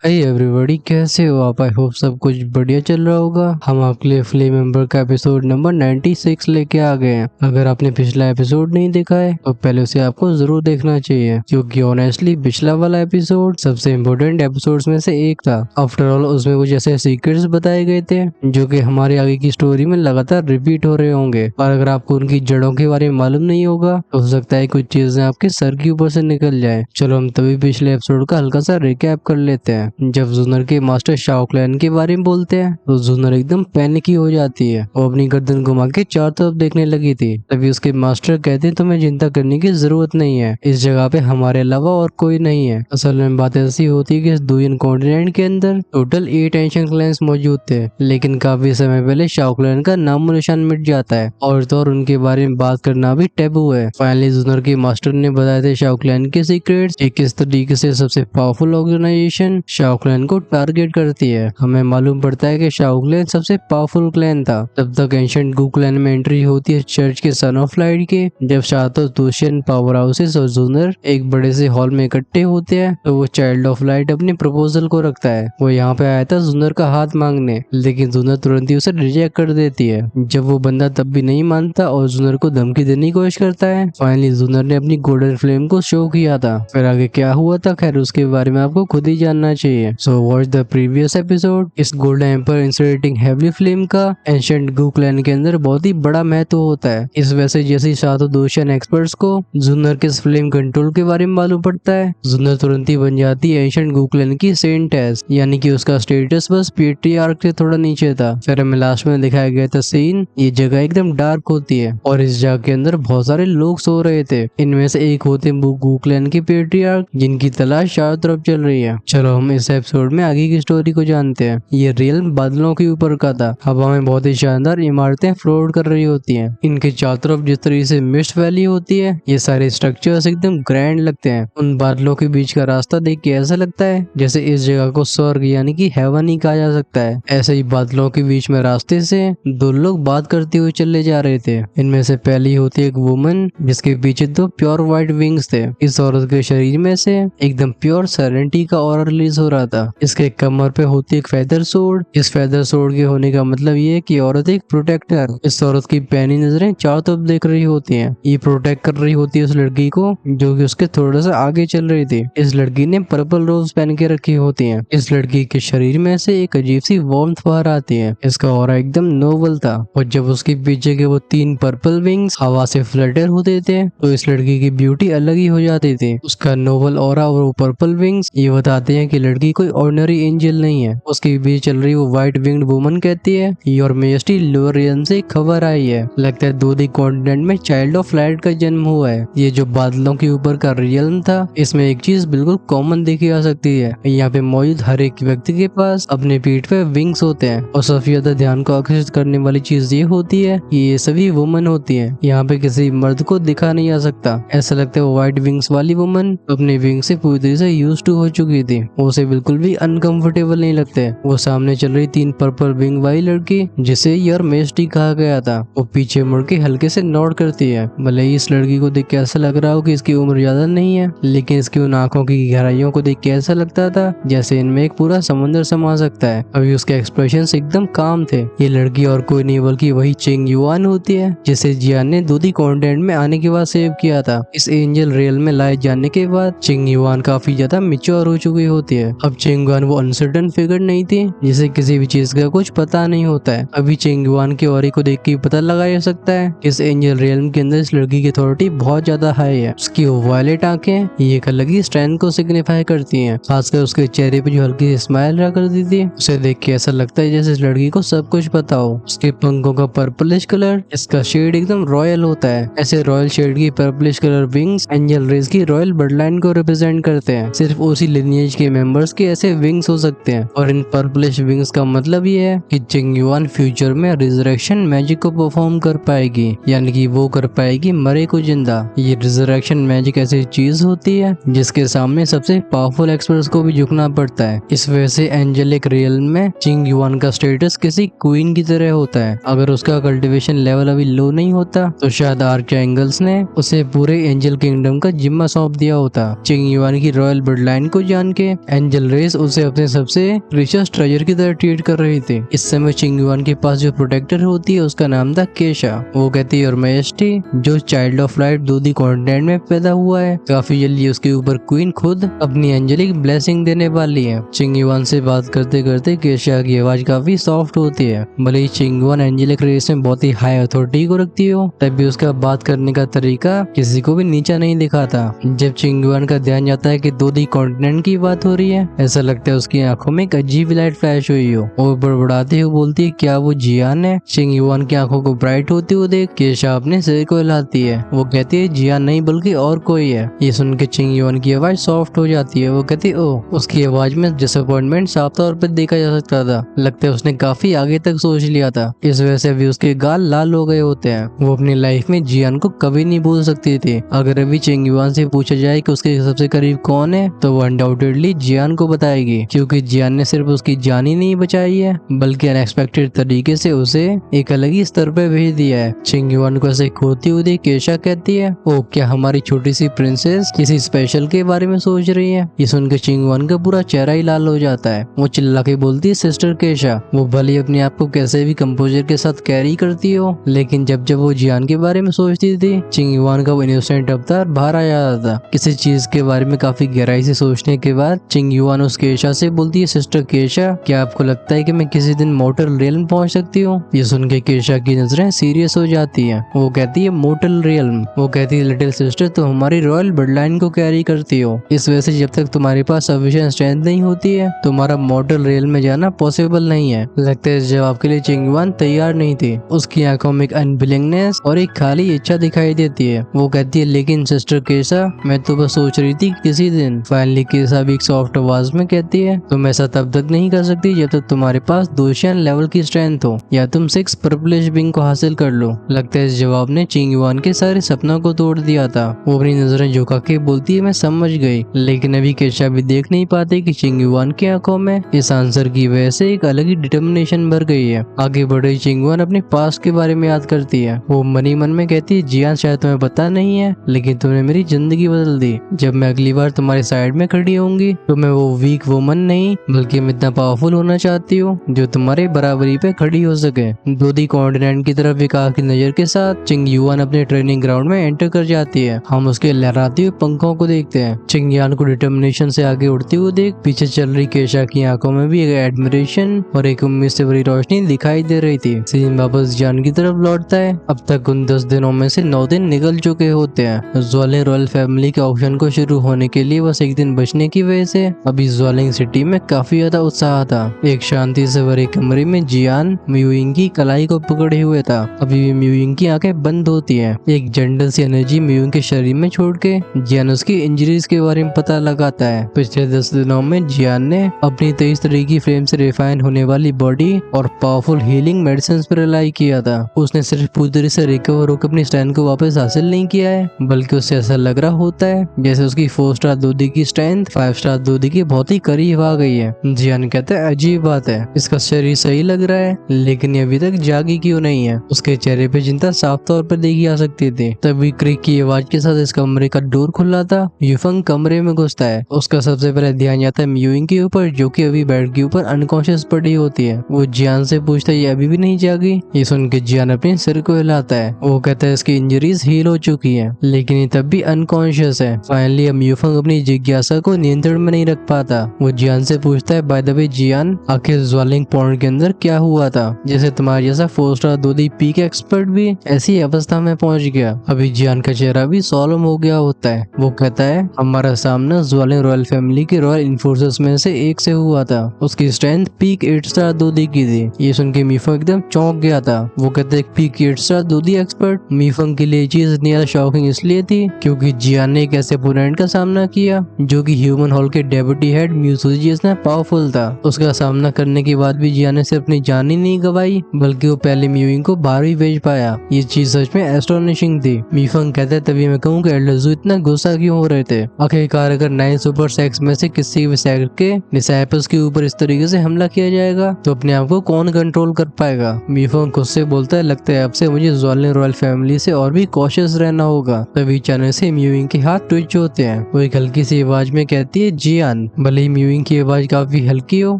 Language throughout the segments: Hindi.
हाय एवरीबॉडी, कैसे हो आप? आई होप सब कुछ बढ़िया चल रहा होगा। हम आपके लिए फ्लेम मेंबर का एपिसोड नंबर 96 लेके आ गए हैं। अगर आपने पिछला एपिसोड नहीं देखा है तो पहले उसे आपको जरूर देखना चाहिए, क्योंकि ऑनेस्टली पिछला वाला एपिसोड सबसे इम्पोर्टेंट एपिसोड्स में से एक था। आफ्टर ऑल उसमें कुछ ऐसे सीक्रेट्स बताए गए थे जो कि हमारी आगे की स्टोरी में लगातार रिपीट हो रहे होंगे, और अगर आपको उनकी जड़ों के बारे में मालूम नहीं होगा तो हो सकता है कुछ चीजें आपके सर के ऊपर से निकल जाए। चलो हम तभी पिछले एपिसोड का हल्का सा रिकैप कर लेते हैं। जब जूनर के मास्टर शाओ क्लैन के बारे में बोलते हैं तो जूनर एकदम पैनिकी हो जाती है। वो अपनी गर्दन घुमा के चारों तरफ देखने लगी थी। तभी उसके मास्टर कहते हैं तुम्हें चिंता करने की जरूरत नहीं है, इस जगह पे हमारे अलावा और कोई नहीं है। असल में बात ऐसी होती है कि इस दुनिया कॉन्टिनेंट के अंदर टोटल 8 एंशिएंट क्लैंस मौजूद थे, लेकिन काफी समय पहले शाओ क्लैन का नामो निशान मिट जाता है और तो और उनके बारे में बात करना भी टैबू है। फाइनली जूनर के मास्टर ने बताया था शाओ क्लैन के सीक्रेट्स, किस तरीके से सबसे पावरफुल ऑर्गेनाइजेशन शाओ क्लैन को टारगेट करती है। हमें मालूम पड़ता है कि शाओ क्लैन सबसे पावरफुल क्लैन था तब तक एंशिएंट गू क्लैन में एंट्री होती है चर्च के सन ऑफ लाइट के। जब शातो दूशियन पावर हाउसेस और जूनर एक बड़े से हॉल में इकट्ठे होते हैं तो वो चाइल्ड ऑफ लाइट अपने प्रपोजल को रखता है। वो यहाँ पे आया था जूनर का हाथ मांगने, लेकिन जूनर तुरंत ही उसे रिजेक्ट कर देती है। जब वो बंदा तब भी नहीं मानता और जूनर को धमकी देने की कोशिश करता है। फाइनली जूनर ने अपनी गोल्डन फ्लेम को शो किया था। फिर आगे क्या हुआ था खैर उसके बारे में आपको खुद ही जानना चाहिए। So watch the previous episode. इस golden ember inserting heavenly flame का एंशिएंट गू क्लैन के अंदर बहुत ही बड़ा महत्व होता है। इस वजह से जैसे सातों दूषण एक्सपर्ट्स को जूनर के फ्लेम कंट्रोल के बारे में मालूम पड़ता है, जूनर तुरंत ही बन जाती है एंशिएंट गू क्लैन की सेंट एस, यानी कि उसका स्टेटस बस पेट्रियार्क से थोड़ा नीचे था। फिर हमें लास्ट में दिखाया गया था सीन, ये जगह एकदम डार्क होती है और इस जगह के अंदर बहुत सारे लोग सो रहे थे। इनमें से एक होते गू क्लैन के पेट्रियार्क, जिनकी तलाश चारों तरफ चल रही है। चलो हम इस एपिसोड में आगे की स्टोरी को जानते हैं। ये रियल बादलों के ऊपर का था। हवा में बहुत ही शानदार इमारतें फ्लोट कर रही होती हैं। इनके चारों तरफ जिस तरीके से मिस्ट वैली होती है, ये सारे स्ट्रक्चर्स एकदम ग्रैंड लगते हैं। उन बादलों के बीच का रास्ता देख के ऐसा लगता है जैसे इस जगह को स्वर्ग यानी कि हेवन ही कहा जा सकता है। ऐसे ही बादलों के बीच में रास्ते से दो लोग बात करते हुए चले जा रहे थे। इनमें से पहली होती है एक वुमन जिसके पीछे दो प्योर व्हाइट विंग्स थे। इस औरत के शरीर में से एकदम प्योर सेरेनिटी का ऑरा रिलीज हो रहा था। इसके कमर पे होती एक फेदर सोर्ड। इस फेदर सोर्ड के होने का मतलब ये है कि औरत एक प्रोटेक्टर। इस औरत की पैनी नजरें चारों तरफ देख रही होती हैं। ये प्रोटेक्ट कर रही होती है उस लड़की को जो कि उसके थोड़ा सा आगे चल रही थी। इस लड़की ने पर्पल रोज पहन के रखी होती हैं। इस लड़की के शरीर में से एक अजीब सी वार्मथ बाहर आती है। इसका ऑरा एकदम नोबल था और जब उसके पीछे के वो 3 पर्पल विंग्स हवा से फ्लटर होते थे तो इस लड़की की ब्यूटी अलग ही हो जाती थी। उसका नोबल ऑरा और वो पर्पल विंग्स ये बताते हैं कि लड़की कोई ऑर्डिनरी एंजल नहीं है। उसके बीच चल रही वो व्हाइट विंग्ड वुमन कहती है योर मेजेस्टी लोअर रियम से खबर आई है, लगता है दूधी कॉन्टिनेंट में चाइल्ड ऑफ लाइट का जन्म हुआ है। ये जो बादलों के ऊपर का रियल्म था, इसमें एक चीज बिल्कुल कॉमन देखी जा सकती है। यहाँ पे मौजूद हर एक व्यक्ति के पास अपने पीठ पे विंग्स होते हैं और सबसे ज्यादा ध्यान को आकर्षित करने वाली चीज ये होती है कि ये सभी वुमन होती है। यहाँ पे किसी मर्द को दिखा नहीं जा सकता। ऐसा लगता है वो व्हाइट विंग्स वाली वुमन अपने विंग से पूरी तरह से यूज टू हो चुकी थी। उसे बिल्कुल भी अनकंफर्टेबल नहीं लगते। वो सामने चल रही 3 पर्पल विंग वाली लड़की जिसे योर मेजेस्टी कहा गया था, वो पीछे मुड़ के हल्के से नोट करती है। भले ही इस लड़की को देख के ऐसा लग रहा हो कि इसकी उम्र ज्यादा नहीं है, लेकिन इसकी उन आंखों की गहराइयों को देख के ऐसा लगता था जैसे इनमें एक पूरा समुद्र समा सकता है। अभी उसके एक्सप्रेशन एकदम काम थे। ये लड़की और कोई नहीं बल्कि वही चिंग युआन होती है जिसे जियान ने दूधी कॉन्टिनेंट में आने के बाद सेव किया था। इस एंजल रियल में लाए जाने के बाद चिंग युआन काफी ज्यादा मिच्योर हो चुकी होती है। अब चिंग युआन वो अनसर्टन फिगर नहीं थी जिसे किसी भी चीज का कुछ पता नहीं होता है। अभी चिंग युआन के ऑरे को देख के पता लगाया जा सकता है इस एंजल रियल के अंदर इस लड़की की अथॉरिटी बहुत ज्यादा हाई है। उसकी वो वायलेट आंखें ये एक अलग ही स्ट्रेंथ को सिग्निफाई करती हैं। खासकर उसके चेहरे पे जो हल्की सी स्माइल रहा करती थी, उसे देख के ऐसा लगता है जैसे इस लड़की को सब कुछ पता हो। उसके पंखों का पर्पलिश कलर, इसका शेड एकदम रॉयल होता है। ऐसे रॉयल शेड की purplish colour wings angel race की रॉयल ब्लडलाइन को रिप्रेजेंट करते हैं। सिर्फ उसी लिनिएज के मेंबर्स के ऐसे विंग्स हो सकते हैं और इन पर्पलिश विंग्स का मतलब ये है कि चिंग युआन फ्यूचर में रिजरेक्शन मैजिक को परफॉर्म कर पाएगी, यानी कि वो कर पाएगी मरे को जिंदा। ये रिजरेक्शन मैजिक ऐसी चीज होती है जिसके सामने सबसे पावरफुल एक्सपर्ट्स को भी झुकना पड़ता है। इस वजह से एंजेलिक रियल्म में चिंग युआन का स्टेटस किसी क्वीन की तरह होता है। अगर उसका कल्टीवेशन लेवल अभी लो नहीं होता तो शायद आर्कएंगल्स ने उसे पूरे एंजल किंगडम का जिम्मा सौंप दिया होता। चिंग युआन की रॉयल ब्लड लाइन को जान के एंजल रेस उसे अपने सबसे प्रीशियस ट्रेजर की तरह ट्रीट कर रही थी। इस समय चिंग युआन के पास जो प्रोटेक्टर होती है उसका नाम था केशा। वो कहती है, और मैजेस्टी, जो child of light Dudhi continent में पैदा हुआ है, काफी जल्दी उसके ऊपर क्वीन खुद अपनी एंजेलिक ब्लेसिंग देने वाली है। चिंग युआन से बात करते करते केशा की आवाज काफी सॉफ्ट होती है। भले ही चिंग युआन एंजेलिक रेस में बहुत ही हाई अथॉरिटी को रखती हो, तब भी उसका बात करने का तरीका किसी को भी नीचा नहीं दिखाता। जब चिंग युआन का ध्यान जाता है कि दूधी कॉन्टिनेंट की बात हो रही है, ऐसा लगता है उसकी आंखों में एक अजीब लाइट फ्लैश हुई हो। वो बड़बड़ाते हुए बोलती है, क्या वो जियान है? चिंग युआन की आंखों को ब्राइट होती हुए देख केशा अपने सिर को हिलाती है। वो कहती है, जियान नहीं बल्कि और कोई है। ये सुन के चिंग युआन की आवाज सॉफ्ट हो जाती है। वो कहती है, ओ। उसकी आवाज में डिसअपॉइंटमेंट साफ तौर पर देखा जा सकता था। लगता है उसने काफी आगे तक सोच लिया था, इस वजह से भी उसके गाल लाल हो गए होते हैं। वो अपनी लाइफ में जियान को कभी नहीं भूल सकती थी। अगर अभी चिंग युआन से पूछा जाए कि उसके सबसे करीब कौन है, तो वो अनडाउटेडली जियान को बताएगी, क्योंकि जियान ने सिर्फ उसकी जान ही नहीं बचाई है, बल्कि अनएक्सपेक्टेड तरीके से उसे एक अलग ही स्तर पे भेज दिया है। चिंग युआन को ऐसे खोती हुई देख केशा कहती है, ओ, क्या हमारी छोटी सी प्रिंसेस किसी स्पेशल के बारे में सोच रही है? ये सुनकर चिंग युआन का पूरा चेहरा ही लाल हो जाता है। वो चिल्ला के बोलती है, सिस्टर केशा। वो भले अपने आप को कैसे भी कंपोजर के साथ कैरी करती हो, लेकिन जब जब वो जियान के बारे में सोचती थी, चिंग युआन का वो इनोसेंट अवतार बाहर आ जाता था। किसी चीज के बारे में काफी गहराई से सोचने के बाद चिंग युआन उस केशा से बोलती है, सिस्टर केशा, क्या आपको लगता है कि मैं किसी दिन मोर्टल रियल्म पहुंच सकती हूँ? ये सुन के केशा की नजरें सीरियस हो जाती है। वो कहती है, मोर्टल रियल्म? वो कहती है, लिटिल सिस्टर, तुम हमारी रॉयल ब्लड लाइन को कैरी करती हो, इस वजह से जब तक तुम्हारे पास सफिशिएंट स्ट्रेंथ नहीं होती है, तुम्हारा मोर्टल रियल्म में जाना पॉसिबल नहीं है। लगता है इस जवाब के लिए चिंग युआन तैयार नहीं थी। उसकी आंखों में एक अनविलिंगनेस और एक खाली इच्छा दिखाई देती है। वो कहती है, लेकिन सिस्टर केशा, मैं तो बस सोच रही थी किसी दिन। फाइनली केशा भी एक सॉफ्ट आवाज में कहती है, तुम ऐसा तब तक नहीं कर सकती जब तक तुम्हारे पास दोशियन लेवल की स्ट्रेंथ हो, या तुम 6 पर्पलिश विंग को हासिल कर लो। लगता है इस जवाब ने चिंग युआन के सारे सपनों को तोड़ दिया था। वो अपनी नजरें झुका के बोलती है, मैं समझ गई। लेकिन अभी केशा भी देख नहीं पाते कि चिंग युआन की आंखों में इस आंसर की वजह से एक अलग ही डिटर्मिनेशन भर गई है। आगे बढ़े चिंग युआन अपने पास्ट के बारे में याद करती है। वो मन ही मन में कहती है, जियान, शायद तुम्हें पता नहीं है, लेकिन तुमने मेरी जिंदगी बदल दी। जब मैं अगली बार तुम्हारे साइड में खड़ी होंगी, तो मैं वो वीक वुमन नहीं, बल्कि मैं इतना पावरफुल होना चाहती हूँ जो तुम्हारे बराबरी पे खड़ी हो सके। दूधी कॉन्टिनेंट की तरफ विकास की नजर के साथ चिंग युआन अपने ट्रेनिंग ग्राउंड में एंटर कर जाती है। हम उसके लहराते हुए पंखों को देखते हैं। चिंग युआन को डिटर्मिनेशन से आगे उड़ते हुए देख पीछे चल रही केशा की आंखों में भी एक एडमिरेशन और एक उम्मीद से भरी रोशनी दिखाई दे रही थी। सीन वापस जियान की तरफ लौटता है। अब तक उन 10 दिनों में से 9 दिन निकल चुके होते हैं। ज्वालिंग रॉयल फैमिली के ऑप्शन को शुरू होने के लिए बस एक दिन बचने की वजह से अभी ज्वालिंग सिटी में काफी ज्यादा उत्साह था। एक शांति से भरे कमरे में जियान म्यूइंग की कलाई को पकड़े हुए था। अभी भी म्यूइंग की आंखें बंद होती हैं। एक जंडल सी एनर्जी म्यूइंग के शरीर में छोड़ के जियान उसकी इंजरीज के बारे में पता लगाता है। पिछले 10 दिनों में जियान ने अपनी 23 तरह की फ्रेम से रिफाइन होने वाली बॉडी और पावरफुल हीलिंग मेडिसिन पर रिलाई किया था। उसने सिर्फ पूरी तरह से रिकवर होकर अपनी स्ट्रेंथ को वापस हासिल नहीं किया है, बल्कि उससे ऐसा लग रहा होता है जैसे उसकी 4 स्टार दूधी की स्ट्रेंथ 5 स्टार दूधी की बहुत ही करीब आ गई है। जियान कहता है, अजीब बात है, इसका शरीर सही लग रहा है, लेकिन ये अभी तक जागी क्यों नहीं है? उसके चेहरे पे चिंता साफ तौर पर देखी जा सकती थी। तभी क्रिक की आवाज के साथ इस कमरे का डोर खुला था। यूफंग कमरे में घुसता है। उसका सबसे पहले ध्यान जाता है म्यूइंग के ऊपर, जो कि अभी बेड के ऊपर अनकॉन्शियस पड़ी होती है। वो जियान से पूछता है, ये अभी भी नहीं जागी? ये सुन के जियान अपने सिर को हिलाता है। वो कहता है, इसकी इंजरीज हील हो चुकी है, लेकिन ये तब भी अनकॉन्शियस है। फाइनली अब यूफंग अपनी जिज्ञासा को नियंत्रण में नहीं रख पाता। वो जियान से पूछता है, बाय द वे जियान, आखिर ज्वालिंग पॉइंट के अंदर क्या हुआ था, जैसे तुम्हारे जैसा 4 स्टार दूधी पीक एक्सपर्ट भी ऐसी अवस्था में पहुंच गया? अभी जियान का चेहरा भी सोलम हो गया होता है। वो कहता है, हमारा सामना ज्वालिंग रॉयल फैमिली के रॉयल इन्फोर्सर्स में से एक से हुआ था। उसकी स्ट्रेंथ पीक 8 स्टार दूधी की थी। ये सुन के मीफंग एकदम चौंक गया था। वो कहते हैं, पीक 8 स्टार दूधी एक्सपर्ट? मीफंग के लिए चीज इतनी ज्यादा शॉकिंग इसलिए थी क्योंकि जियान ने एक ऐसे ओपोनेंट का सामना किया जो कि ह्यूमन हॉल के डेप्यूटी हेड म्यूजियस ने पावरफुल था। उसका सामना करने के बाद भी जियान ने सिर्फ अपनी जान ही नहीं गवाई, बल्कि वो पहले म्यूइंग को बाहर भी भेज पाया। ये चीज सच में एस्टोनिशिंग थी। मीफंग कहते हैं, तभी मैं कहूँ कि एल्डर ज़ू इतना गुस्सा क्यों हो रहे थे? आखिरकार अगर 9 सुपर सेक्स में से किसी भी सेक्ट के डिसाइपल्स के ऊपर इस तरीके से हमला किया जाएगा तो अपने आप को कौन कंट्रोल कर पाएगा? मीफंग खुद से बोलता है, लगता है अब से मुझे ज्वालिंग रॉयल फैमिली से और भी कॉशियस रहना होगा। तभी अचानक से म्यूइंग के हाथ ट्विच होते हैं। वो एक हल्की सी आवाज में कहती है, जियान, जियान। भले ही म्यूइंग की आवाज काफी हल्की हो,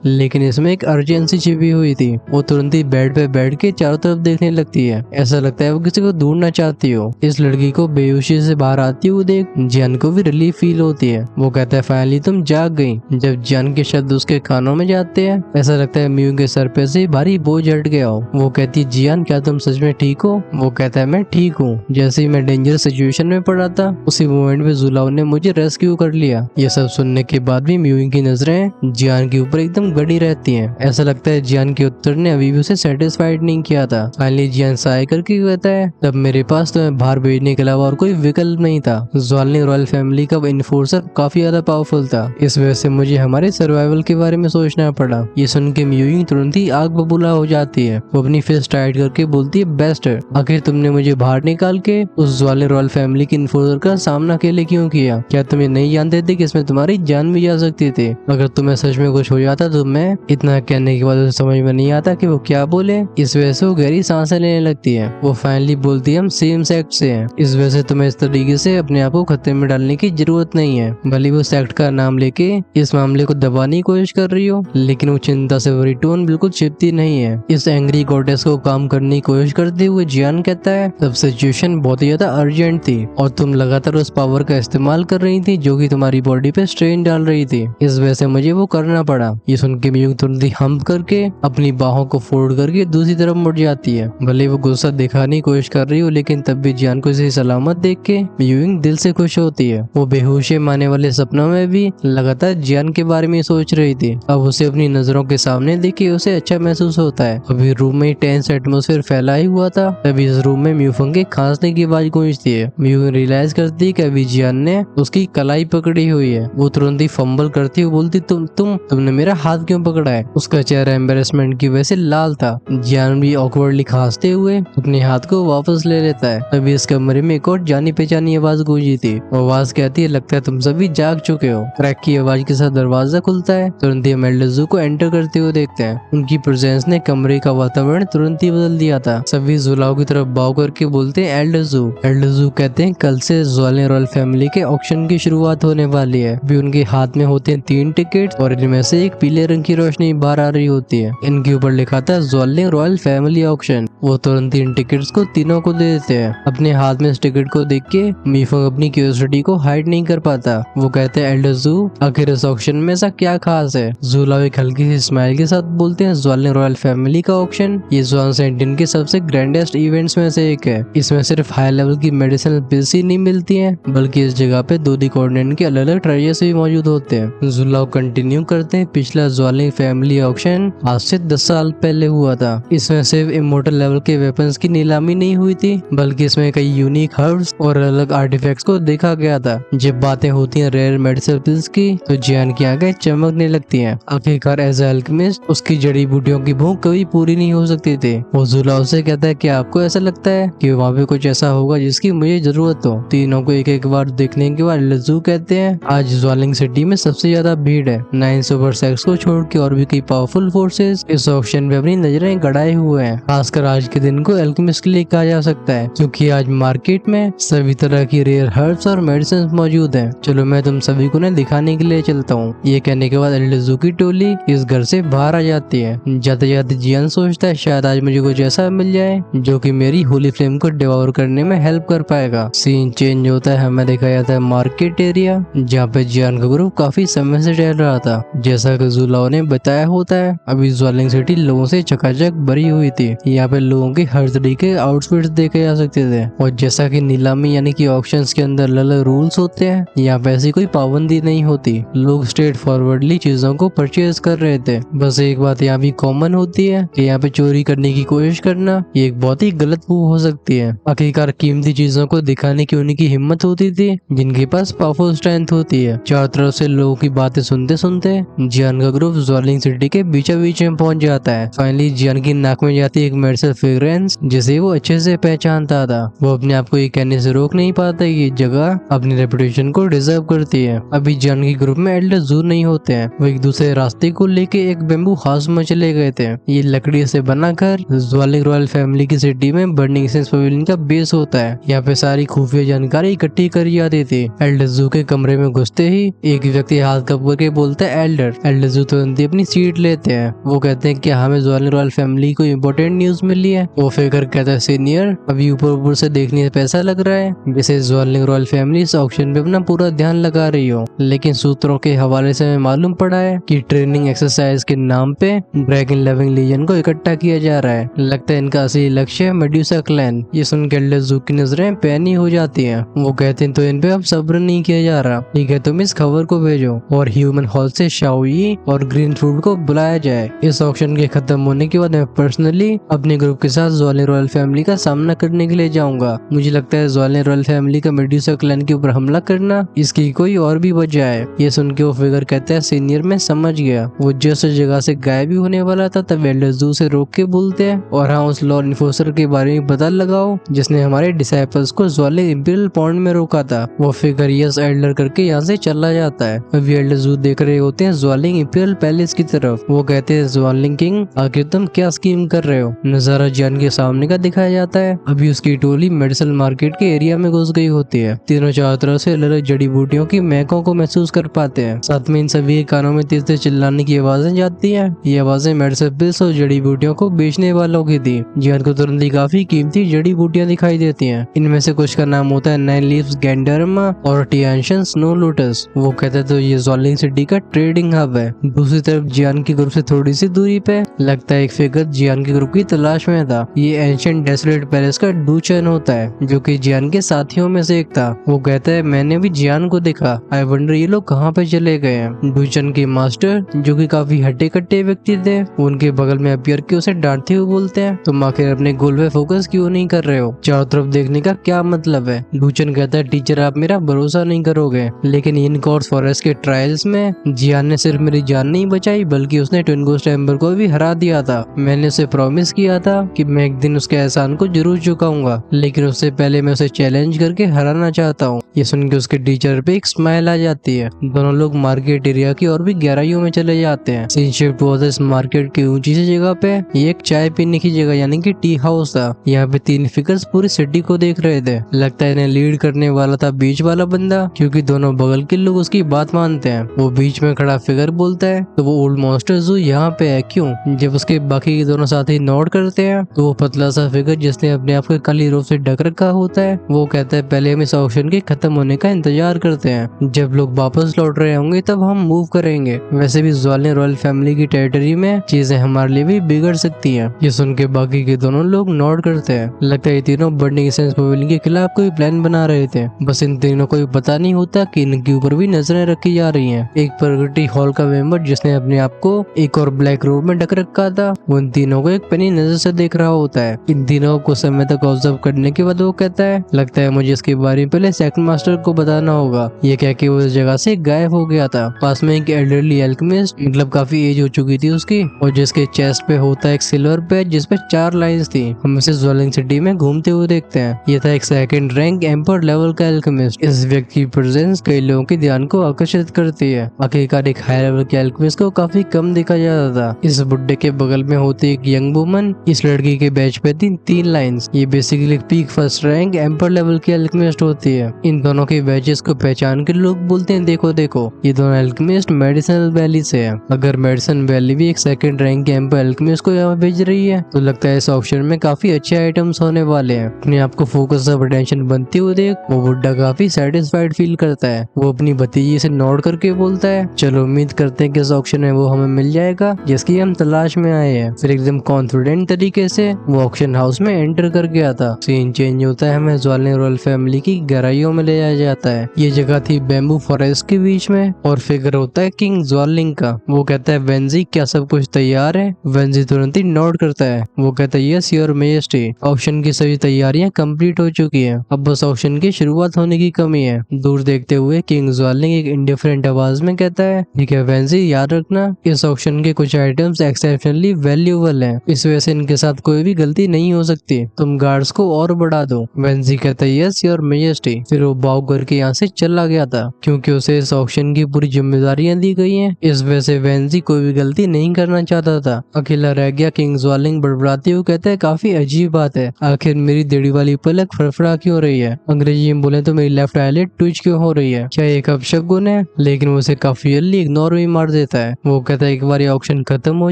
लेकिन इसमें एक अर्जेंसी छिपी हुई थी। वो तुरंत ही बेड पे बैठ के चारों तरफ देखने लगती है। ऐसा लगता है वो किसी को ढूंढना चाहती हो। इस लड़की को बेहोशी से बाहर आती हुई देख जियान को भी रिलीफ फील होती है। वो कहता है फाइनली तुम जाग गई। जब जियान के शब्द उसके कानों में जाते हैं, ऐसा लगता है म्यूइंग के सर पे से भारी बोझ हट गया हो। वो कहती है जियान क्या तुम सच में ठीक हो? वो कहता है मैं ठीक हूँ। जैसे ही मैं डेंजर सिचुएशन में पड़ा था, उसी मोमेंट में जुलाओ ने मुझे रेस्क्यू कर लिया। ये सब सुनने के बाद भी म्यूइंग की नजरें जियान के ऊपर एकदम गड़ी रहती हैं। ऐसा लगता है जियान के उत्तर ने अभी भी उसे सेटिस्फाइड नहीं किया था। फाइनली जियान साय करके कहता है तब मेरे पास तुम्हें बाहर भेजने के अलावा और कोई विकल्प नहीं था। ज्वालिंग रॉयल फैमिली का इन्फोर्सर काफी ज्यादा पावरफुल था। इस वजह से मुझे हमारे सर्वाइवल के बारे में सोचना पड़ा। ये सुन के म्यूइंग तुरंत ही आग बबूला हो जाती है। वो अपनी फेस टाइट करके बोलती है बेस्ट, आखिर तुमने मुझे बाहर निकाल के उस ज्वालिंग रॉयल फैमिली के इन्फोर्सर का सामना अकेले क्यों किया? क्या तुम ये नहीं जानते थे कि इसमें तुम्हारी जान भी जा सकती थी? अगर तुम्हें सच में कुछ हो जाता तो मैं इतना कहने के बाद उसे समझ में नहीं आता कि वो क्या बोले। इस वजह से वो गहरी सांसें लेने लगती है। वो फाइनली बोलती है हम सेम सेक्ट से हैं, इस वजह से तुम्हें इस तरीके से अपने आप को खतरे में डालने की जरूरत नहीं है। भले वो सेक्ट का नाम लेके इस मामले को दबाने की कोशिश कर रही हो, लेकिन वो चिंता से भरी टोन बिल्कुल छिपती नहीं है। इस एंग्री गॉडेस को काम करने की कोशिश करते हुए जियान कहता है तब सिचुएशन बहुत ही ज्यादा अर्जेंट थी और तुम लगातार उस पावर का इस्तेमाल कर रही थी जो कि तुम्हारी बॉडी पे स्ट्रेन डाल रही थी। इस वजह से मुझे वो करना पड़ा। ये सुन के म्यूइंग तुरंत ही हम्प करके अपनी बाहों को फोल्ड करके दूसरी तरफ मुड़ जाती है। भले वो गुस्सा दिखाने की कोशिश कर रही हो, लेकिन तब भी जियान को इसे सलामत देख के म्यूइंग दिल से खुश होती है। वो बेहोशी मारने वाले सपनों में भी लगातार जियान के बारे में सोच रही थी। अब उसे अपनी नजरों के सामने देख के उसे अच्छा महसूस होता है। अभी रूम में टेंस एटमोस्फेयर फैला ही हुआ था, तभी इस रूम में म्यूफंग के खांसने की आवाज गूंजती है। म्यूफंग रियलाइज करती है कि अभी जियान ने उसकी कलाई पकड़ी हुई है। वो तुरंत ही फंबल करती हुई बोलती तुमने मेरा हाथ क्यों पकड़ा है? उसका चेहरा एम्बेरसमेंट की वजह से लाल था। जियान भी ऑकवर्डली खांसते हुए अपने हाथ को वापस ले लेता है। तभी इस कमरे में एक और जानी पहचानी आवाज गूंजी थी। आवाज कहती है लगता है तुम सभी जाग चुके हो। क्रैक की आवाज के साथ दरवाजा खुलता है। तुरंत ही हम एल्डरजू को एंटर करते हुए देखते हैं। उनकी प्रेजेंस ने कमरे का वातावरण तुरंत ही बदल दिया था। सभी जुलाओ की तरफ बाव करके बोलते हैं एल्डरजू। एल्डरजू कहते हैं कल से ज्वालिंग रॉयल फैमिली के ऑक्शन की शुरुआत होने वाली है। भी उनके हाथ में होते हैं 3 टिकट और इनमें से एक पीले रंग की रोशनी बाहर आ रही होती है। इनके ऊपर लिखा था ज्वालिंग रॉयल फैमिली ऑक्शन। वो तुरंत ही इन टिकट्स को तीनों को दे देते हैं। अपने हाथ में इस टिकट को देख के मीफंग अपनी क्यूरियोसिटी को हाइड नहीं कर पाता। वो कहते हैं एल्डर जू आखिर इस ऑक्शन में ऐसा क्या खास है? जूलाओ एक हल्की सी स्माइल के साथ बोलते हैं ज्वालिंग रॉयल फैमिली का ऑक्शन ये ज्वान सेंटिन के सबसे ग्रैंडेस्ट इवेंट्स में से एक है। इसमें सिर्फ हाई लेवल की मेडिसिनल पिल्स ही नहीं मिलती हैं, बल्कि इस जगह पे 2D कॉर्डिनेट के अलग अलग ट्रेजर्स भी मौजूद होते हैं। जुलाओ कंटिन्यू करते हैं पिछला ज्वालिंग फैमिली ऑक्शन आज से 10 साल पहले हुआ था। इसमें सिर्फ इमोर्टल लेवल के वेपन्स की नीलामी नहीं हुई थी, बल्कि इसमें कई यूनिक हर्ब्स और अलग आर्टिफैक्ट्स को देखा गया था। जब बातें होती हैं रेयर मेडिसिनल पिल्स की तो जियान की आंखें चमकने लगती हैं। आखिरकार एज अल्केमिस्ट उसकी जड़ी बूटियों की भूख कभी पूरी नहीं हो सकती थी। वो जुलाओ से कहता है कि आपको ऐसा लगता है कि वहाँ पे कुछ ऐसा होगा जिसकी मुझे जरूरत हो? तीनों को एक एक बार देखने के बाद लज्जू कहते हैं आज ज्वालिंग सिटी में सबसे ज्यादा भीड़ है। 9 सुपर सेक्स को छोड़ के और भी कई पावरफुल फोर्सेस इस ऑक्शन में अपनी नजरें गड़ाए हुए हैं। खासकर आज के दिन को अल्केमिस्ट के लिए कहा जा सकता है, क्योंकि आज मार्केट में सभी तरह की रेयर हर्ब्स और मेडिसिन मौजूद हैं। चलो मैं तुम सभी को दिखाने के लिए चलता हूँ। ये कहने के बाद एल्डरजू की टोली इस घर से बाहर आ जाती है। जाते जाते जियान सोचता है शायद आज मुझे कुछ ऐसा मिल जाए जो कि मेरी होली फ्लेम को डिवोर करने में हेल्प कर पाएगा। सीन चेंज होता है, हमें दिखाया जाता है मार्केट एरिया जहाँ पे जियान का ग्रुप काफी समय से टहल रहा था। जैसा कि जुलाओ ने बताया होता है अभी ज्वालिंग सिटी लोगों से चकाचक भरी हुई थी। यहाँ पे लोगों के हर तरीके आउटफिट्स देखे जा सकते थे और जैसा कि नीलामी यानी कि ऑक्शंस के अंदर अलग रूल्स होते हैं, यहाँ पे ऐसी कोई पाबंदी नहीं होती। लोग स्ट्रेट फॉरवर्डली चीजों को परचेज कर रहे थे। बस एक बात यहाँ भी कॉमन होती है कि यहाँ पे चोरी करने की कोशिश करना ये एक बहुत ही गलत मूव हो सकती है। आखिरकार कीमती चीजों को दिखाने की उनकी हिम्मत होती थी जिनके पास पावरफुल स्ट्रेंथ होती है। चारों तरफ से लोगों की बातें सुनते सुनते जियान का ग्रुप ज्वालिंग सिटी के बीचों बीच में पहुंच जाता है। फाइनली जियान की नाक में जाती है एक मेडिसिनल फ्रेग्रेंस जिसे वो अच्छे से पहचानता था। वो अपने आप को ये कहने से रोक नहीं पाता ये जगह अपनी रेपुटेशन को डिजर्व करती है। अभी जियान के ग्रुप में एल्डर जू नहीं होते हैं, वो एक दूसरे रास्ते को लेके एक बेम्बू हाउस में चले गए थे। ये लकड़ी से बना घर ज्वालिंग रॉयल फैमिली की सिटी में बर्निंग सेंस पवेलियन का बेस होता है। यहाँ पे सारी खुफिया जानकारी इकट्ठी करी जाती थी। एल्डर जू के कमरे में घुसते ही एक व्यक्ति व्यक्ति हाथ कप करके बोलता है एल्डर। एल्डर जू तुरंत ही अपनी सीट लेते हैं। वो कहते हैं कि हमें ज्वालिन रॉयल फैमिली को इम्पोर्टेंट न्यूज मिली है। वो फिगर कहता है सीनियर, अभी ऊपर ऊपर से देखने से पैसा लग रहा है जैसे ज्वालिन रॉयल फैमिली इस ऑक्शन पे अपना पूरा ध्यान लगा रही हो, लेकिन सूत्रों के हवाले से हमें मालूम पड़ा है कि ट्रेनिंग एक्सरसाइज के नाम पे ड्रैगन लविंग लीजन को इकट्ठा किया जा रहा है। लगता है इनका असली लक्ष्य है मेड्यूसा क्लैन। ये सुन के एल्डर जू की नजरें पैनी हो जाती हैं। वो कहते हैं तो इन पे अब सब्र नहीं किया जा रहा, ठीक है तुम इस खबर को भेजो और ह्यूमन हॉल से शाओई और ग्रीन फ्रूट को बुलाया जाए। इस ऑक्शन के खत्म होने के बाद मैं पर्सनली अपने ग्रुप के साथ ज्वालिन रॉयल फैमिली का सामना करने के लिए जाऊंगा। मुझे लगता है ज्वालिन रॉयल फैमिली का मेड्यूसा क्लैन के ऊपर हमला करना इसकी कोई और भी वजह है। ये सुन के वो फिगर कहता है सीनियर मैं समझ गया। वो जिस जगह से गायब ही होने वाला था तब एल्डर जू से रोक के बोलते हैं और हाँ उस लॉ इन्फोर्सर के बारे में पता लगाओ जिसने हमारे डिसाइपल्स को ज्वालिन इंपीरियल पॉन्ड में रोका था। वो फिगर यस एल्डर करके यहाँ से चला जाता है। अभी एल्डर जू देख रहे होते हैं ज्वालिन इंपीरियल पैलेस की तरफ। वो कहते हैं ज्वालिन किंग आखिर तुम क्या स्कीम कर रहे हो। नजारा जियान के सामने का दिखाया जाता है। अभी उसकी टोली मेडिसिन मार्केट के एरिया में घुस गई होती है। तीनों चारों तरफ से अलग अलग जड़ी बूटियों की महकों को महसूस कर पाते हैं। साथ में इन सभी के कानों में तेज तेज चिल्लाने की आवाजें जाती हैं। ये आवाजें मेडिसिन पिल्स और जड़ी बूटियों को बेचने वालों की थी। जियान को तुरंत ही काफी कीमती जड़ी बूटियां दिखाई देती हैं। इनमें से कुछ का नाम होता है 9 लीव्स गैंडरमा और टियानशन स्नो लोटस। वो कहते हैं तो ये ज्वालिन सिटी का ट्रेडिंग हब है। दूसरी तरफ जियान के ग्रुप से थोड़ी सी दूरी पे लगता है एक फिगर जियान के ग्रुप की तलाश में था। ये एंशिएंट डेसोलेट पैलेस का डूचन होता है जो कि जियान के साथियों में से एक था। वो कहता है मैंने भी जियान को देखा, आई वंडर ये लोग कहाँ पे चले गए हैं। डूचन के मास्टर जो कि काफी हट्टे कट्टे व्यक्ति थे उनके बगल में अपीयर के उसे डांटते हुए बोलते हैं तुम आखिर अपने गोल पे फोकस क्यों नहीं कर रहे हो, चारों तरफ देखने का क्या मतलब है। डूचन कहता है टीचर आप मेरा भरोसा नहीं करोगे, लेकिन इन कॉर्स फॉरेस्ट के ट्रायल्स में जियान ने सिर्फ मेरी जान नहीं बचाई बल्कि उसने ट्विन गोस्ट एम्बर को भी हरा दिया था। मैंने उसे प्रॉमिस किया था कि मैं एक दिन उसके एहसान को जरूर चुकाऊंगा, लेकिन उससे पहले मैं उसे चैलेंज करके हराना चाहता हूँ। ये सुन के उसके टीचर पे एक स्माइल आ जाती है। दोनों लोग मार्केट एरिया की और भी गहराइयों में चले जाते हैं। सीन शिफ्ट हुआ था इस मार्केट की ऊंची सी जगह पे। ये एक चाय पीने की जगह यानी कि टी हाउस था। यहाँ पे 3 फिगर्स पूरी सिटी को देख रहे थे। लगता है इन्हें लीड करने वाला था बीच वाला बंदा, क्योंकि दोनों बगल के लोग उसकी बात मानते हैं। वो बीच में खड़ा फिगर बोलता है तो वो ओल्ड मॉन्स्टर जू यहाँ पे है क्यों। जब उसके बाकी के दोनों साथी नोट करते हैं तो वो पतला सा फिगर जिसने अपने आप को काली रोब से ढक रखा होता है वो कहता है पहले हम इस ऑक्शन के खत्म होने का इंतजार करते हैं। जब लोग वापस लौट रहे होंगे तब हम मूव करेंगे। वैसे भी ज्वालिन रॉयल फैमिली की टेरिटरी में चीजें हमारे लिए भी बिगड़ सकती हैं। ये सुन के बाकी के दोनों लोग नोट करते हैं। लगता है ये तीनों बर्निंग सेंस पवेलियन के खिलाफ कोई प्लान बना रहे थे। बस इन तीनों को पता नहीं होता कि इनके ऊपर भी नजरें रखी जा रही हैं। एक प्रगति हॉल का मेंबर जिसने अपने आप को एक और ब्लैक रोब में ढक रखा था वो इन तीनों को एक पैनी नजर से देख रहा होता है। इन तीनों को समय तक ऑब्जर्व करने के बाद वो कहता है लगता है मुझे इसके बारे में पहले सेकंड मास्टर को बताना होगा। ये कह के वो इस जगह से गायब हो गया था। पास में एक एल्डरली एल्केमिस्ट मतलब काफी एज हो चुकी थी उसकी और जिसके चेस्ट पे होता है एक सिल्वर पैच जिसपे 4 लाइंस थी। हम इसे ज्वालिन सिटी में घूमते हुए देखते हैं। ये था एक सेकंड रैंक एम्पर लेवल का एल्केमिस्ट। इस व्यक्ति की प्रेजेंस कई लोगों के ध्यान को आकर्षित करती है। आखिरकार एक हाई लेवल के एल्केमिस्ट को काफी कम देखा जाता था। इस बुड्ढे के बगल में होती एक यंग वुमन। इस लड़की के बैच पे थी 3 लाइंस। ये basically peak first rank emperor level की एल्केमिस्ट होती है। इन दोनों के बैचेस को पहचान के लोग बोलते हैं देखो देखो ये दोनों एल्केमिस्ट मेडिसिनल वैली से है। अगर मेडिसिन वैली भी एक सेकंड रैंक के एम्पर एल्केमिस्ट को यहाँ भेज रही है तो लगता है इस ऑप्शन में काफी अच्छे आइटम्स होने वाले हैं। अपने आप को फोकस ऑफ अटेंशन बनते हुए देख वो बुड्ढा काफी सेटिस्फाइड फील करता है। वो अपनी भतीजी से नोट करके बोलता है चलो उम्मीद करते हैं कि इस ऑप्शन में वो हमें मिल जाएगा जिसकी हम तलाश में आए हैं। फिर एकदम कॉन्फिडेंट तरीके से वो ऑक्शन हाउस में एंटर कर गया था। सीन चेंज होता है, हमें ज्वालिन रॉयल फैमिली की गहराइयों में ले जाया जाता है। ये जगह थी बैम्बू फॉरेस्ट के बीच में और फिगर होता है किंग ज्वालिन का। वो कहता है वेंजी क्या सब कुछ तैयार है। वेंजी तुरंत ही नोट करता है। वो कहता है यस योर मेजेस्टी ऑक्शन की सभी तैयारियां कंप्लीट हो चुकी हैं। अब बस ऑक्शन की शुरुआत होने की कमी है। दूर देखते हुए किंग ज्वालिन एक इंडिफरेंट आवाज में कहता है ठीक है वेंजी याद रखना इस ऑक्शन के कुछ आइटम्स एक्सेप्शनली वैल्यूएबल है, इस वजह से इनके साथ कोई भी गलती नहीं हो सकती, तुम गार्ड्स को और बढ़ा दो। वेंजी कहता है यस योर मैजेस्टी। फिर वो बाव करके यहाँ से चला गया था क्योंकि उसे इस ऑक्शन की पूरी जिम्मेदारियां दी गई हैं। इस वजह से वेंजी कोई भी गलती नहीं करना चाहता था। अकेला रह गया। किंग ज्वालिंग बड़बड़ाते हुए कहता है काफी अजीब बात है, आखिर मेरी देड़ी वाली पलक फड़फड़ा क्यों रही है? अंग्रेजी में बोले तो मेरी लेफ्ट आईलिड ट्विच क्यों हो रही है? क्या एक अपशगुन है? लेकिन वो उसे काफी जल्दी इग्नोर भी मार देता है। वो कहता है एक बार ऑक्शन खत्म हो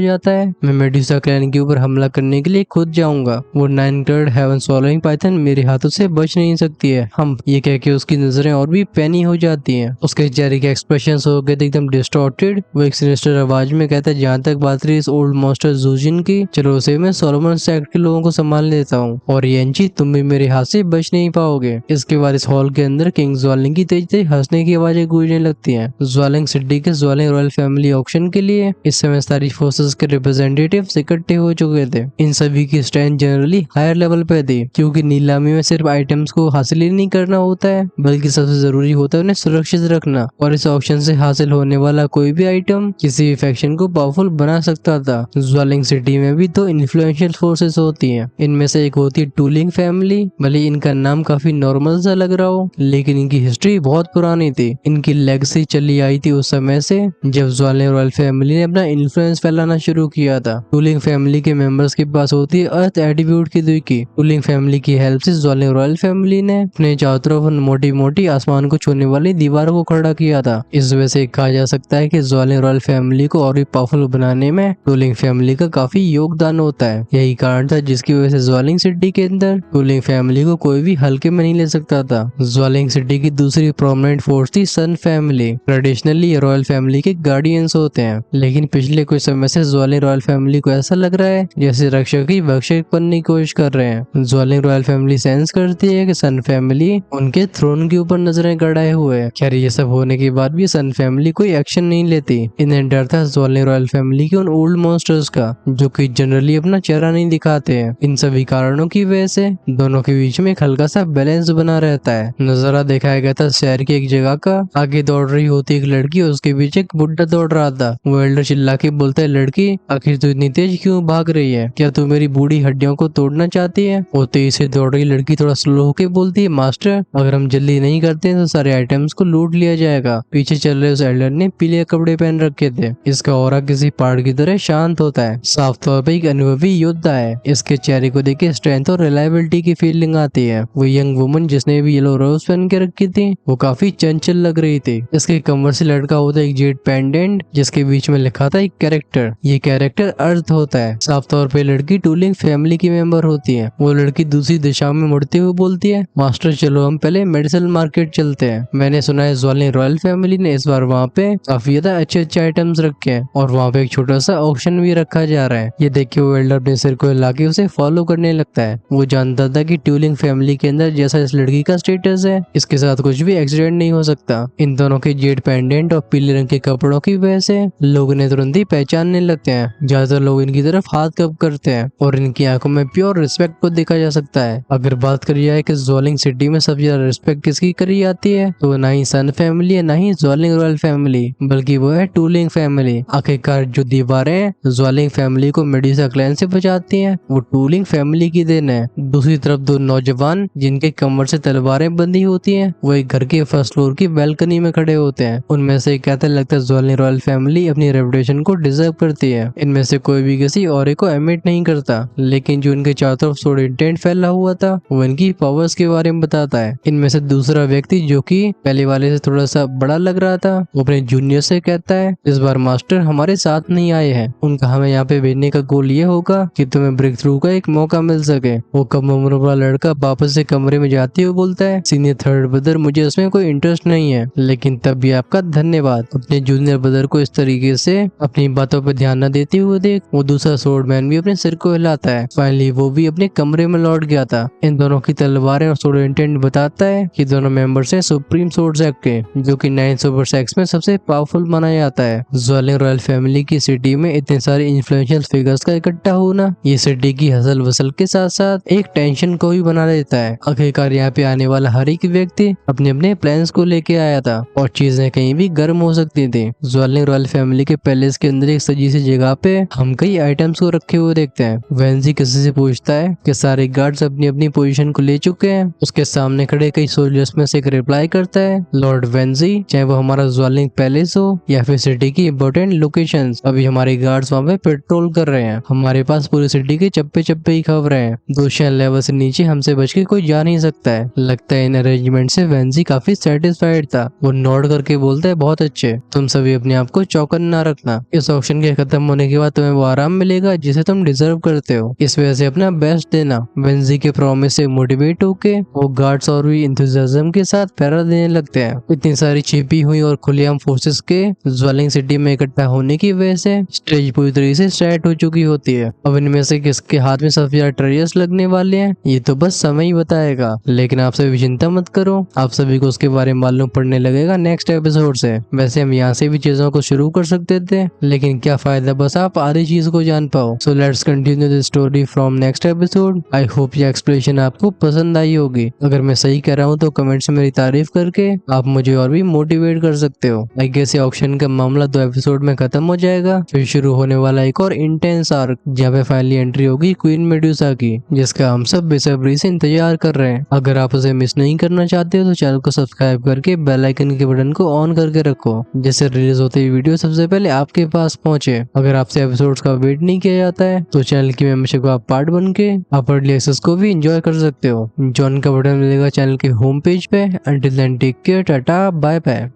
जाता है मैं मेडुसा क्लैन के ऊपर हमला करने के लिए खुद जाऊंगा। वो 9 हेवन स्वॉलोइंग पाइथन मेरे हाथों से बच नहीं सकती है। हम ये कह के उसकी नजरें और भी पैनी हो जाती हैं। उसके चेहरे के एक्सप्रेशन हो गए थे एकदम डिस्टॉर्टेड। वो एक सिनिस्टर आवाज में कहता है जहाँ तक बात रही इस ओल्ड मॉन्स्टर जूजिन की, चलो उसे मैं सोलोमन सेक्ट के लोगों को संभाल लेता हूँ और येंची तुम भी मेरे हाथ से बच नहीं पाओगे। इसके बाद इस हॉल के अंदर किंग ज्वालिंग की तेज तेज हंसने की आवाजें गूंजने लगती हैं। ज्वालिंग सिटी के ज्वालिंग रॉयल फैमिली ऑक्शन के लिए इस समय सारी फोर्सेस के रिप्रेजेंटेटिव्स इकट्ठे हो चुके थे। इन सभी की स्ट्रेंथ जनरली हायर लेवल पे थी क्योंकि नीलामी में सिर्फ आइटम्स को हासिल ही नहीं करना होता है बल्कि सबसे जरूरी होता है उन्हें सुरक्षित रखना। और इस ऑक्शन से हासिल होने वाला कोई भी आइटम किसी भी फैक्शन को पावरफुल बना सकता था। ज्वालिंग सिटी में भी दो इन्फ्लुएंशियल फोर्सेस होती हैं। इनमें से एक होती है टूलिंग फैमिली। भले इनका नाम काफी नॉर्मल सा लग रहा हो लेकिन इनकी हिस्ट्री बहुत पुरानी थी। इनकी लेगेसी चली आई थी उस समय से जब ज्वालिंग रॉयल फैमिली ने अपना इन्फ्लुएंस फैलाना शुरू किया था। टूलिंग फैमिली के मेंबर्स के पास होती है अर्थ एट्रीब्यूट की दुई। टूलिंग फैमिली की हेल्प से ज्वालिंग रॉयल फैमिली ने अपने चारों तरफ मोटी मोटी आसमान को छूने वाली दीवारों को खड़ा किया था। इस वजह से कहा जा सकता है कि ज्वालिंग रॉयल फैमिली को और भी पावरफुल बनाने में टूलिंग फैमिली का काफी योगदान होता है। यही कारण था जिसकी वजह से ज्वालिंग सिटी के अंदर टूलिंग फैमिली को कोई भी हल्के में नहीं ले सकता था। ज्वालिंग सिटी की दूसरी प्रोमिनेंट फोर्स थी सन फैमिली। ट्रेडिशनली रॉयल फैमिली के गार्डियंस होते हैं लेकिन पिछले कुछ समय से ज्वालिंग रॉयल फैमिली को ऐसा लग रहा है जैसे रक्षक ही भक्षक बनने की कोशिश कर रहे हैं। ज्वालिंग रॉयल फैमिली सेंस करती है कि सन फैमिली उनके थ्रोन के ऊपर नजरें गड़ाए हुए है। खैर ये सब होने के बाद भी सन फैमिली कोई एक्शन नहीं लेती। इन्हें डर था ज्वालिंग रॉयल फैमिली के उन ओल्ड मॉन्स्टर्स का जो कि जनरली अपना चेहरा नहीं दिखाते हैं। इन सभी कारणों की वजह से दोनों के बीच में एक हल्का सा बैलेंस बना रहता है। नजारा दिखाया गया था शहर की एक जगह का। आगे दौड़ रही होती एक लड़की और उसके पीछे एक बुड्ढा दौड़ रहा था। वो एल्डर चिल्ला के बोलता है लड़की आखिर तू इतनी तेज क्यों भाग रही है? क्या तू मेरी बूढ़ी हड्डियों को तोड़ना चाहती है? वो तेज से दौड़ रही लड़की थोड़ा स्लो होके बोलती है मास्टर अगर हम जल्दी नहीं करते तो सारे आइटम्स को लूट लिया जाएगा। पीछे चल रहे उस एल्डर ने पीले कपड़े पहन रखे थे। इसका ऑरा किसी पहाड़ की तरह शांत होता है। साफ तौर पर एक अनुभवी योद्धा है। इसके चेहरे को देख के स्ट्रेंथ और रिलायबिलिटी की फीलिंग आती है। वो यंग वुमन जिसने भी येलो रोज पहन के रखी थी वो काफी चंचल लग रही थी। इसके कमर से लड़का होता है एक जेड पेंडेंट जिसके बीच में लिखा था एक कैरेक्टर। ये कैरेक्टर अर्थ होता है। साफ तौर पे लड़की टूलिंग फैमिली की मेंबर होती है। वो लड़की दूसरी दिशा में मुड़ते हुए बोलती है मास्टर चलो हम पहले मेडिसिन मार्केट चलते हैं। मैंने सुना है ज्वालिंग रॉयल फैमिली ने इस बार वहाँ पे काफी ज्यादा अच्छे अच्छे आइटम्स रखे हैं और वहाँ पे एक छोटा सा ऑक्शन भी रखा जा रहा है। ये देख के वो एल्डर अपने सिर को हिला के उसे फॉलो करने लगता है। वो जानता था कि टूलिंग फैमिली के अंदर जैसा इस लड़की का स्टेटस है इसके साथ कुछ भी एक्सीडेंट नहीं हो सकता। इन दोनों के जेड पेंडेंट और पीले रंग के कपड़ों की वजह से लोग इन्हें तुरंत ही पहचानने लगते हैं। ज्यादातर लोग इनकी तरफ हाथ कब करते हैं और इनकी आंखों में प्योर रिस्पेक्ट को देखा जा सकता है। अगर बात करी जाए कि ज्वालिंग सिटी में सबसे ज्यादा रिस्पेक्ट किसकी करी जाती है तो ना ही सन फैमिली है ना ही ज्वालिंग रॉयल फैमिली बल्कि वो है टूलिंग फैमिली। आखिरकार जो दीवारें ज्वालिंग फैमिली को मेडुसा क्लैन से बचाती हैं वो टूलिंग फैमिली की देन है। दूसरी तरफ दो नौजवान जिनके कमर से तलवारें बंधी होती हैं वो एक घर के फर्स्ट फ्लोर की बैल्कनी में खड़े होते हैं। उनमें से कहते लगता है ज्वालिंग रॉयल फैमिली अपनी रेपुटेशन को डिजर्व करती है। इनमें से कोई भी किसी और को एमिट नहीं करता लेकिन जो इनके चारों तरफ सोड इंटेंट फैला हुआ था वो इनकी पावर्स के बारे में बताता है। इनमें से दूसरा व्यक्ति जो कि पहले वाले से थोड़ा सा बड़ा लग रहा था वो अपने जूनियर से कहता है इस बार मास्टर हमारे साथ नहीं आए हैं। उनका हमें यहाँ पे भेजने का गोल ये होगा कि तुम्हें ब्रेक थ्रू का एक मौका मिल सके। वो कम उम्र वाला लड़का वापस से कमरे में जाते हुए बोलता है सीनियर थर्ड ब्रदर मुझे उसमें कोई इंटरेस्ट नहीं है लेकिन तब भी आपका धन्यवाद। अपने जूनियर ब्रदर को इस तरीके से अपनी बातों पर ध्यान न देते हुए देख वो दूसरा सोर्डमैन भी अपने सिर को हिलाता है। फाइनली वो भी अपने कमरे में लौट गया था। इन दोनों की तलवारें और सोड इंटेंट बताता है कि दोनों मेंबर्स हैं सुप्रीम सोर्ड सेक्ट के जो कि 9 सुपर सेक्ट्स में सबसे पावरफुल माना जाता है। ज्वालिंग रॉयल फैमिली की सिटी में इतने सारे इन्फ्लुएंशियल फिगर्स का इकट्ठा होना ये सिटी की हसल वसल के साथ साथ एक टेंशन को भी बना देता है। आखिरकार यहाँ पे आने वाला हर एक व्यक्ति अपने अपने प्लान्स को लेके आया था और चीजें कहीं भी गर्म हो सकती थी। ज्वालिंग रॉयल फैमिली के पैलेस के अंदर एक सजी सी जगह जगह पे हम कई आइटम्स को रखे हुए देखते हैं। वेंजी किसी से पूछता है कि सारे गार्ड्स अपनी अपनी पोजीशन को ले चुके हैं। उसके सामने खड़े कई सोल्जर्स में से एक रिप्लाई करता है, लॉर्ड वेंजी, चाहे वो हमारा ज्वेलिंग पैलेस हो या फिर सिटी की इंपॉर्टेंट लोकेशंस, अभी हमारे गार्ड्स वहाँ पे पेट्रोल कर रहे हैं। हमारे पास पूरी सिटी के चप्पे चप्पे ही खबर हैं। 200 लेवल से नीचे हमसे बच के कोई जा नहीं सकता है। लगता है इन अरेंजमेंट से वेंजी काफी सेटिस्फाइड था। वो नोट करके बोलता है, बहुत अच्छे, तुम सभी अपने आप को चौकन ना रखना। इस ऑप्शन के खत्म होने के बाद तुम्हें वो आराम मिलेगा जिसे तुम डिजर्व करते हो। इस वजह से अपना बेस्ट देना। वेंजी के प्रॉमिस से मोटिवेट होके वो गार्ड्स और भी इंथुजियाज्म के साथ पहरा देने लगते हैं। इतनी सारी छिपी हुई और खुलेआम फोर्सेस के ज्वेलिंग सिटी में इकट्ठा होने की वजह से स्टेज पूरी तरीके से सेट हो चुकी होती है। अब इनमें से किसके हाथ में सबसे ज्यादा ट्रेजर्स लगने वाले हैं ये तो बस समय ही बताएगा। लेकिन आप सभी चिंता मत करो, आप सभी को उसके बारे में मालूम पड़ने लगेगा नेक्स्ट एपिसोड से। वैसे हम यहाँ से भी चीजों को शुरू कर सकते थे, लेकिन क्या फायदा बस आप आधी चीज को जान पाओ। So let's continue the story from next episode. I hope ये एक्सप्लेनेशन आपको पसंद आई होगी। अगर मैं सही कह रहा हूँ तो कमेंट्स में मेरी तारीफ करके आप मुझे और भी मोटिवेट कर सकते हो। आई गेस ऑप्शन का मामला 2 एपिसोड में खत्म हो जाएगा, फिर शुरू होने वाला एक और इंटेंस आर्क जहाँ पे फाइनली एंट्री होगी क्वीन मेडुसा की, जिसका हम सब बेसब्री से इंतजार कर रहे हैं। अगर आप उसे मिस नहीं करना चाहते हो तो चैनल को सब्सक्राइब करके बेल आइकन के बटन को ऑन करके रखो, जिससे रिलीज होते ही वीडियो सबसे पहले आपके पास पहुंचे। अगर आपसे एपिसोड्स का वेट नहीं किया जाता है तो चैनल की मेंबरशिप का पार्ट बन के आप अर्ली एक्सेस को भी एंजॉय कर सकते हो। जॉइन का बटन मिलेगा चैनल के होम पेज पे। Until then take care, tata bye bye.